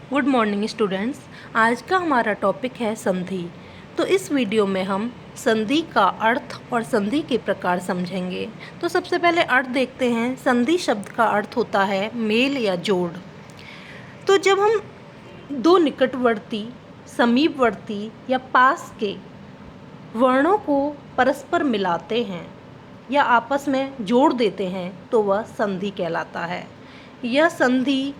Good morning students. आज का हमारा टॉपिक है संधि। तो इस वीडियो में हम संधि का अर्थ और संधि के प्रकार समझेंगे। तो सबसे पहले अर्थ देखते हैं। संधि शब्द का अर्थ होता है मेल या जोड़। तो जब हम दो निकटवर्ती, समीपवर्ती या पास के वर्णों को परस्पर मिलाते हैं या आपस में जोड़ देते हैं तो वह संधि कहलाता है। यह संधि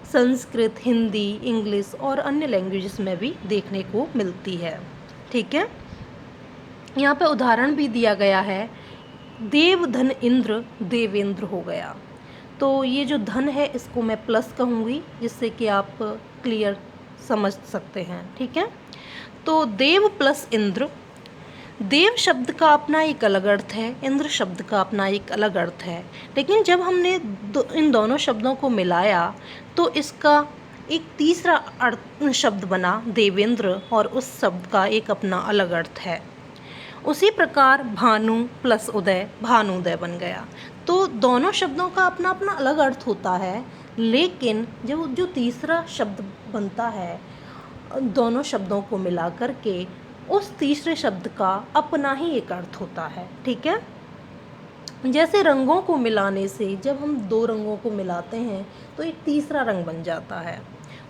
संस्कृत, हिंदी, इंग्लिश और अन्य लैंग्वेजेस में भी देखने को मिलती है। ठीक है, यहाँ पे उदाहरण भी दिया गया है। देव धन इंद्र देवेंद्र हो गया। तो ये जो धन है इसको मैं प्लस कहूँगी, जिससे कि आप क्लियर समझ सकते हैं। ठीक है, तो देव प्लस इंद्र। देव शब्द का अपना एक अलग अर्थ है, इंद्र शब्द का अपना एक अलग अर्थ है, लेकिन जब हमने इन दोनों शब्दों को मिलाया तो इसका एक तीसरा अर्थ शब्द बना देवेंद्र, और उस शब्द का एक अपना अलग अर्थ है। उसी प्रकार भानु प्लस उदय भानुदय बन गया। तो दोनों शब्दों का अपना अपना अलग अर्थ होता है, लेकिन जब जो तीसरा शब्द बनता है दोनों शब्दों को मिला करके, उस तीसरे शब्द का अपना ही एक अर्थ होता है। ठीक है, जैसे रंगों को मिलाने से जब हम दो रंगों को मिलाते हैं तो एक तीसरा रंग बन जाता है,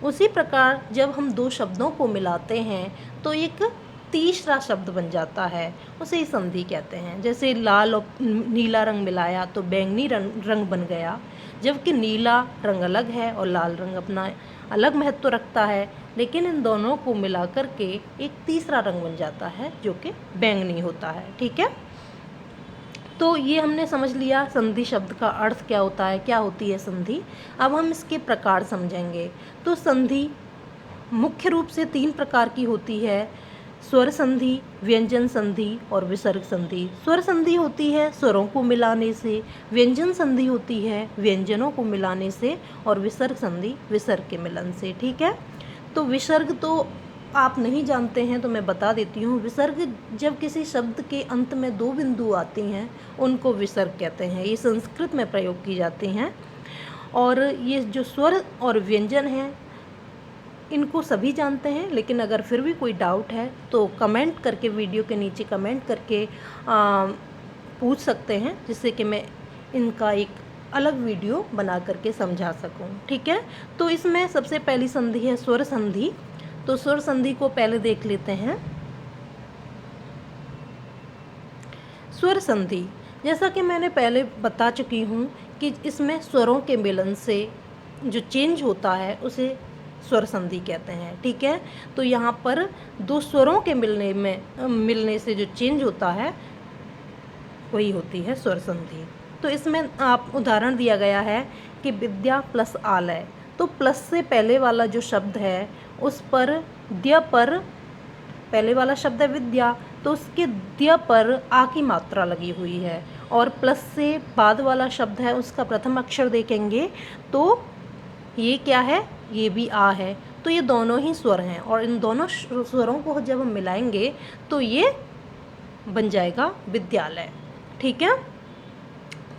उसी प्रकार जब हम दो शब्दों को मिलाते हैं तो एक तीसरा शब्द बन जाता है, उसे ही संधि कहते हैं। जैसे लाल और नीला रंग मिलाया तो बैंगनी रंग बन गया, जबकि नीला रंग अलग है और लाल रंग अपना अलग महत्व रखता है, लेकिन इन दोनों को मिला करके एक तीसरा रंग बन जाता है जो कि बैंगनी होता है। ठीक है, तो ये हमने समझ लिया संधि शब्द का अर्थ क्या होता है, क्या होती है संधि। अब हम इसके प्रकार समझेंगे। तो संधि मुख्य रूप से 3 प्रकार की होती है: स्वर संधि, व्यंजन संधि और विसर्ग संधि। स्वर संधि होती है स्वरों को मिलाने से, व्यंजन संधि होती है व्यंजनों को मिलाने से, और विसर्ग संधि विसर्ग के मिलन से। ठीक है, तो विसर्ग तो आप नहीं जानते हैं तो मैं बता देती हूँ। विसर्ग जब किसी शब्द के अंत में 2 बिंदु आती हैं उनको विसर्ग कहते हैं। ये संस्कृत में प्रयोग की जाती हैं। और ये जो स्वर और व्यंजन हैं इनको सभी जानते हैं, लेकिन अगर फिर भी कोई डाउट है तो कमेंट करके, वीडियो के नीचे कमेंट करके पूछ सकते हैं, जिससे कि मैं इनका एक अलग वीडियो बना करके समझा सकूं। ठीक है, तो इसमें सबसे पहली संधि है स्वर संधि। तो स्वर संधि को पहले देख लेते हैं। स्वर संधि, जैसा कि मैंने पहले बता चुकी हूँ कि इसमें स्वरों के मिलन से जो चेंज होता है उसे स्वर संधि कहते हैं। ठीक है, तो यहाँ पर 2 स्वरों के मिलने से जो चेंज होता है वही होती है स्वर संधि। तो इसमें आप उदाहरण दिया गया है कि विद्या प्लस आलय। तो प्लस से पहले वाला जो शब्द है उस पर द्य पर, पहले वाला शब्द है विद्या, तो उसके द्य पर आ की मात्रा लगी हुई है, और प्लस से बाद वाला शब्द है उसका प्रथम अक्षर देखेंगे तो ये क्या है, ये भी आ है। तो ये दोनों ही स्वर हैं, और इन दोनों स्वरों को जब हम मिलाएंगे तो ये बन जाएगा विद्यालय। ठीक है,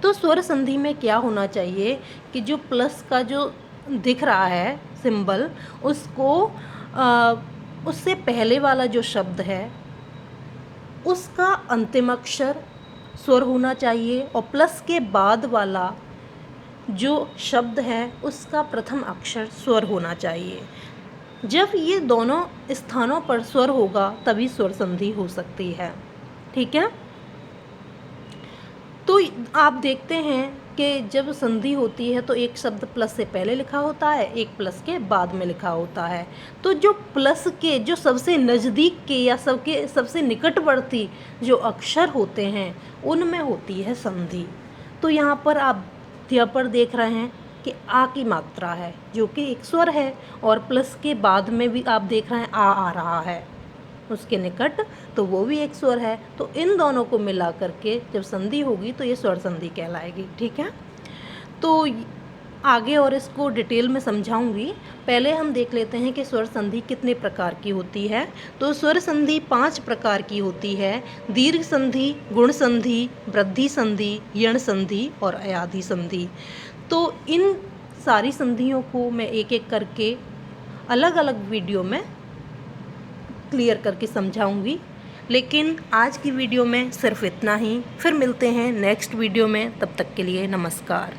तो स्वर संधि में क्या होना चाहिए कि जो प्लस का जो दिख रहा है सिंबल, उसको उससे पहले वाला जो शब्द है उसका अंतिम अक्षर स्वर होना चाहिए, और प्लस के बाद वाला जो शब्द है उसका प्रथम अक्षर स्वर होना चाहिए। जब ये दोनों स्थानों पर स्वर होगा तभी स्वर संधि हो सकती है। ठीक है, तो आप देखते हैं कि जब संधि होती है तो एक शब्द प्लस से पहले लिखा होता है, एक प्लस के बाद में लिखा होता है। तो जो प्लस के जो सबसे नज़दीक के या सबसे निकटवर्ती जो अक्षर होते हैं उनमें होती है संधि। तो यहाँ पर आप द्य पर देख रहे हैं कि आ की मात्रा है जो कि एक स्वर है, और प्लस के बाद में भी आप देख रहे हैं आ रहा है उसके निकट, तो वो भी एक स्वर है। तो इन दोनों को मिला करके जब संधि होगी तो ये स्वर संधि कहलाएगी। ठीक है, तो आगे और इसको डिटेल में समझाऊंगी। पहले हम देख लेते हैं कि स्वर संधि कितने प्रकार की होती है। तो स्वर संधि 5 प्रकार की होती है: दीर्घ संधि, गुण संधि, वृद्धि संधि, यण संधि और अयाधि संधि। तो इन सारी संधियों को मैं एक एक करके अलग अलग वीडियो में क्लियर करके समझाऊंगी। लेकिन आज की वीडियो में सिर्फ इतना ही। फिर मिलते हैं नेक्स्ट वीडियो में, तब तक के लिए नमस्कार।